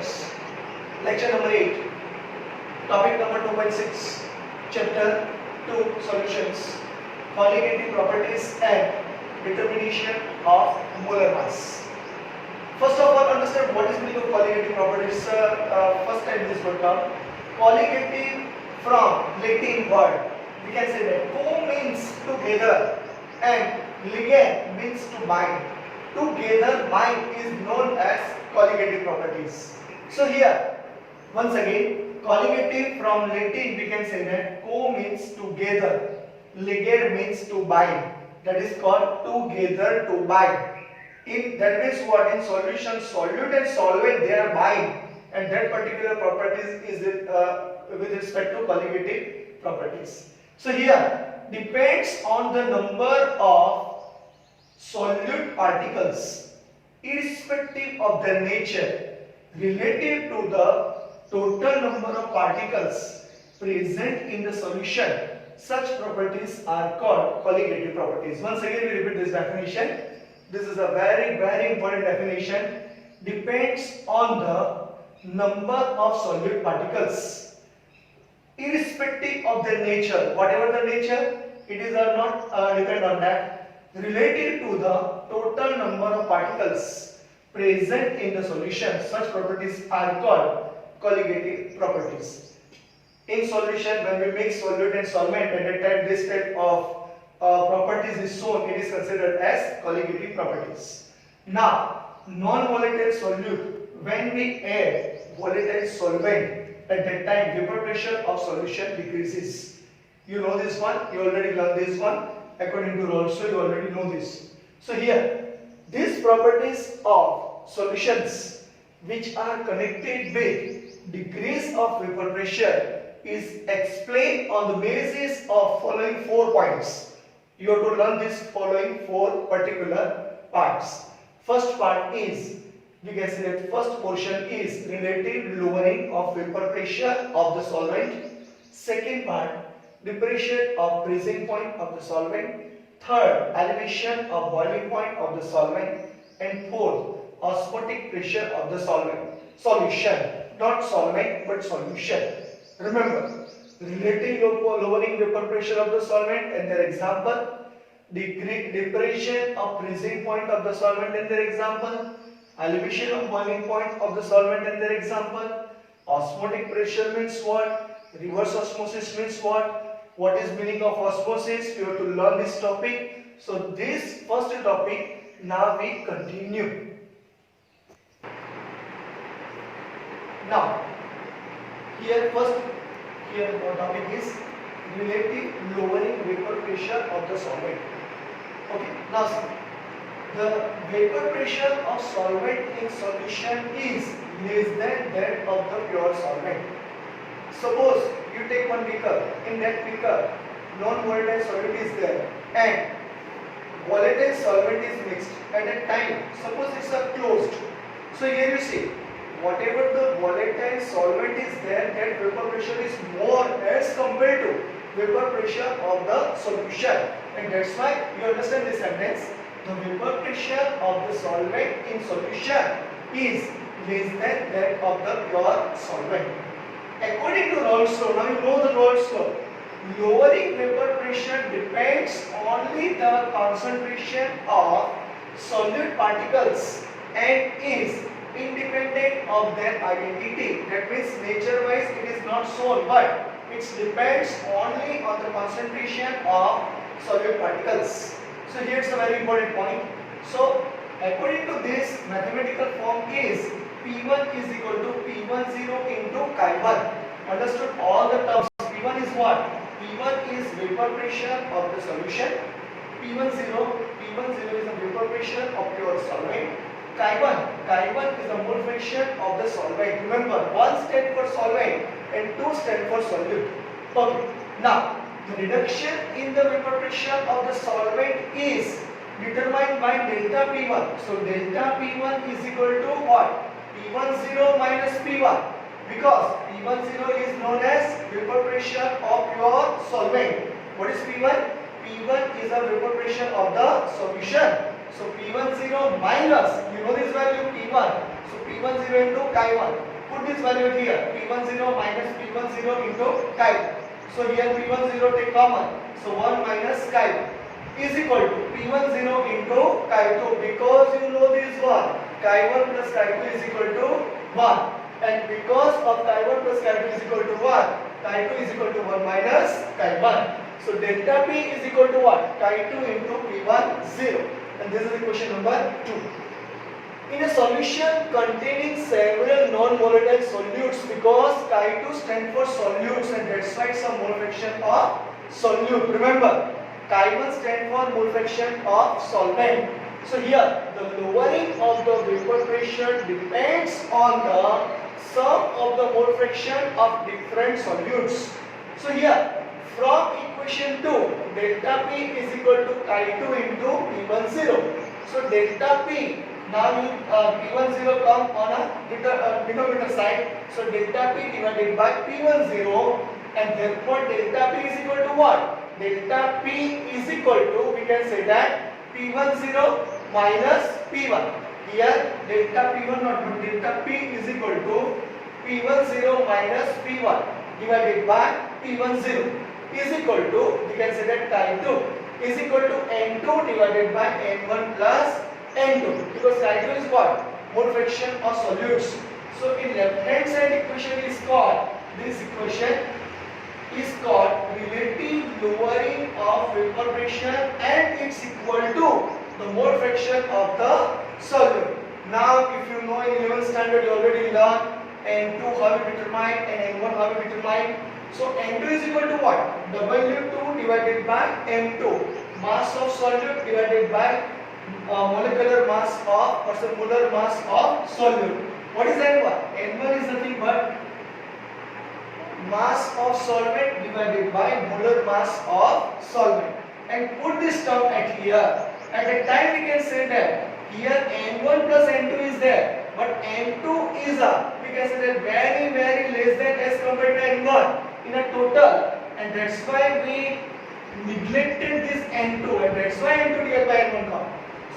Solutions. Lecture number 8. Topic number 2.6. Chapter 2. Solutions. Colligative properties and determination of molar mass. First of all, understand what is meaning of colligative properties. First time this word term. Colligative from Latin word. We can say that co means together and ligand means to bind. Together bind is known as colligative properties. So here, once again, colligative from Latin we can say that co means together, ligand means to bind. That is called together to bind. That means what? In solution, solute and solvent they are bind, and that particular properties is with respect to colligative properties. So here depends on the number of solute particles irrespective of their nature relative to the total number of particles present in the solution. Such properties are called colligative properties. Once again we repeat this definition. This is a very important definition. Depends on the number of solute particles irrespective of their nature. Whatever the nature, it is not depend on that. Related to the total number of particles present in the solution, such properties are called colligative properties. In solution, when we mix solute and solvent, at that time this type of properties is shown, it is considered as colligative properties. Now, non-volatile solute, when we add volatile solvent, at that time vapor pressure of solution decreases. You know this one, you already learned this one. According to Rolls, you already know this. So here, these properties of solutions which are connected with decrease of vapor pressure is explained on the basis of following 4 points. You have to learn these following 4 particular parts. First part is, we can say that first portion is relative lowering of vapor pressure of the solvent. Second part, depression of freezing point of the solvent. Third, elevation of boiling point of the solvent. And fourth, osmotic pressure of the solution. Not solvent but solution. Remember, relative lowering vapor pressure of the solvent and their example. Depression of freezing point of the solvent and their example. Elevation of boiling point of the solvent and their example. Osmotic pressure means what? Reverse osmosis means what? What is meaning of osmosis? You have to learn this topic. So this first topic, now we continue. Now, here our topic is relative lowering vapor pressure of the solvent. Okay, now see. The vapor pressure of solvent in solution is less than that of the pure solvent. Suppose you take one beaker, in that beaker non-volatile solid is there and volatile solvent is mixed. At that time, suppose it's closed. So here you see, whatever the volatile solvent is there, that vapor pressure is more as compared to vapor pressure of the solution. And that's why you understand this sentence. The vapor pressure of the solvent in solution is less than that of the pure solvent. According to Rolls law, now you know the Rolls law, lowering vapor pressure depends only the concentration of solute particles and is independent of their identity. That means nature-wise it is not shown, but it depends only on the concentration of solute particles. So here's a very important point. So according to this, mathematical form is P1 is equal to P10 into Chi1. Understood all the terms. P1 is what? P1 is vapor pressure of the solution. P10 is the vapor pressure of pure solvent. Chi1 is the mole fraction of the solvent. Remember, 1 stands for solvent and 2 stands for solute. Okay. Now, the reduction in the vapor pressure of the solvent is determined by delta P1. So delta P1 is equal to what? P10 minus P1, because P10 is known as vapor pressure of pure solvent. What is P1? P1 is the vapor pressure of the solution. So P10 minus, you know this value P1. So P10 into Chi1. Put this value here, P10 minus P10 into chi1. So here P10 take common. So 1 minus chi1 is equal to P10 into chi2, because you know this one. Chi1 plus chi2 is equal to 1. And because of chi1 plus chi2 is equal to 1, chi2 is equal to 1 minus chi1. So delta P is equal to what? Chi2 into P10. And this is equation number 2. In a solution containing several non-volatile solutes, because chi2 stands for solutes and that's why it's a mole fraction of solute. Remember, chi1 stands for mole fraction of solvent. So here the lowering of the vapor pressure depends on the sum of the mole fraction of different solutes. So here from equation 2, delta P is equal to chi2 into P10. So delta P, now you P10 come on a denominator side. So delta P divided by P10, and therefore delta P is equal to what? Delta P is equal to, we can say that P10 minus P1. Here delta P1 not but delta P is equal to P10 minus P1 divided by P10 is equal to, we can say that chi2 is equal to N2 divided by N1 plus N2, because chi2 is what? Mole fraction of solutes. So in left hand side equation is called, this equation is called relative lowering of vapor pressure, and it's equal to the mole fraction of the solute. Now if you know in 11th standard you already learned N2 how we determine and N1 how we determine. So N2 is equal to what? W2 divided by M2, mass of solute divided by molecular mass of molar mass of solute. What is N1? N1 is nothing but mass of solvent divided by molar mass of solvent. And put this term at here. At that time we can say that here N1 plus N2 is there, but N2 is we can say that very less than as compared to N1 in a total, and that's why we neglected this N2, and that's why N2 divided by N1 come.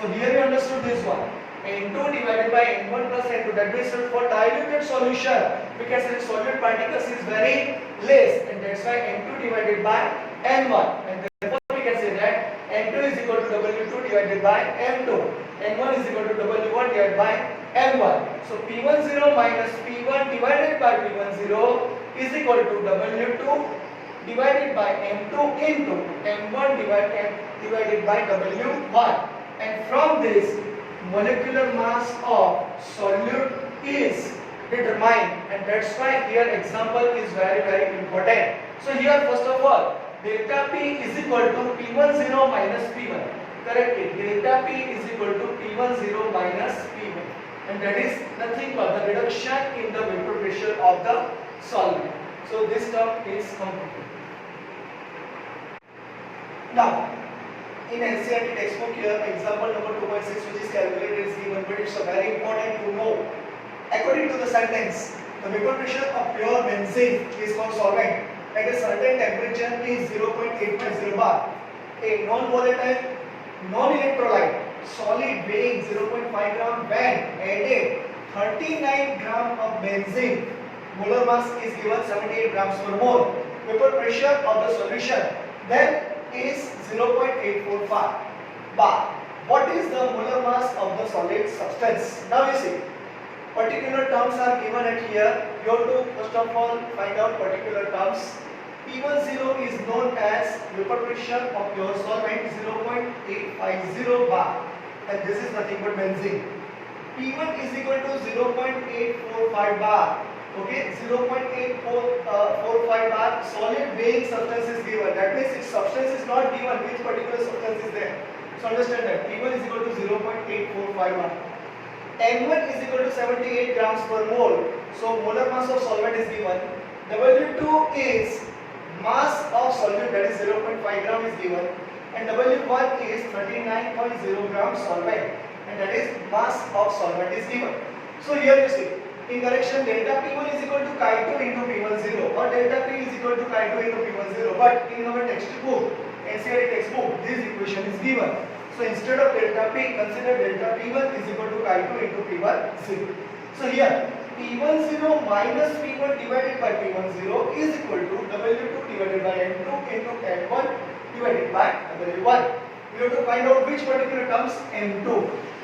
So here you understood this one. N2 divided by N1 plus N2, that means for diluted solution we can say solute particles is very less, and that's why N2 divided by N1, and therefore we can say that N2 is equal to W2 divided by M2, N1 is equal to W1 divided by M1. So P10 minus P1 divided by P10 is equal to W2 divided by M2 into M1 divided by W1, and from this molecular mass of solute is determined, and that's why here example is very important. So here first of all delta P is equal to P10 minus P1. Correctly, delta P is equal to P10 minus P1, and that is nothing but the reduction in the vapor pressure of the solvent. So this term is completed. Now in NCERT textbook here example number 2.6 which is calculated is given, but it's very important to know. According to the sentence, the vapor pressure of pure benzene is called solvent at a certain temperature is 0.850 bar. A non-volatile, non-electrolyte solid weighing 0.5 gram when added 39 gram of benzene, molar mass is given 78 grams per mole. Vapor pressure of the solution then is 0.845 bar. What is the molar mass of the solid substance? Now you see, particular terms are given at here. You have to first of all find out particular terms. P10 is known as vapor pressure of pure solvent 0.850 bar, and this is nothing but benzene. P1 is equal to 0.845 bar. Okay, 0.845 bar solid weighing substance is given. That means its substance is not given, which particular substance is there. So understand that P1 is equal to 0.845 bar. N1 is equal to 78 grams per mole. So molar mass of solvent is given. W2 is mass of solute, that is 0.5 gram is given, and W1 is 39.0 gram solvent, and that is mass of solvent is given. So here you see, in correction delta P1 is equal to chi2 into P10 or delta P is equal to chi2 into P10, but in our textbook, NCERT textbook, this equation is given. So instead of delta P, consider delta P1 is equal to chi2 into P10. So here P10 minus P1 divided by P10 is equal to W2 divided by N2 into N1 divided by W1. We have to find out which particular terms, N2.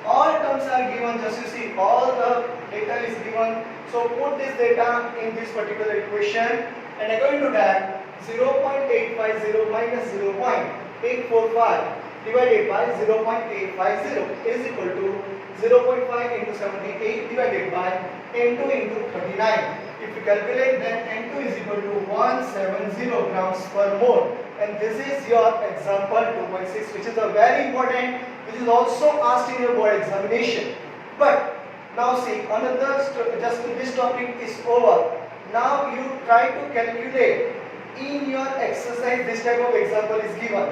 All terms are given, just you see, all the data is given. So put this data in this particular equation, and according to that, 0.850 minus 0.845 divided by 0.850 is equal to 0.5 into 78 divided by N2 into 39. If you calculate, then N2 is equal to 170 grams per mole. And this is your example 2.6, which is a very important, which is also asked in your board examination. But now see, another just this topic is over. Now you try to calculate in your exercise. This type of example is given,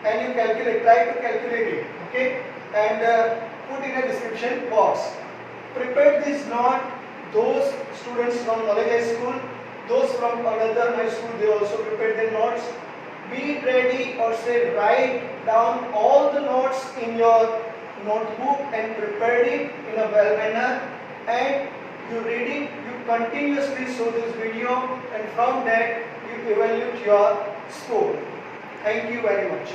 and you try to calculate it, okay, and put in a description box. Prepare this note. Those students from Knowledge High School, those from another high school, they also prepare their notes. Be ready, or say write down all the notes in your notebook and prepare it in a well manner, and you read it, you continuously show this video, and from that you evaluate your score. Thank you very much.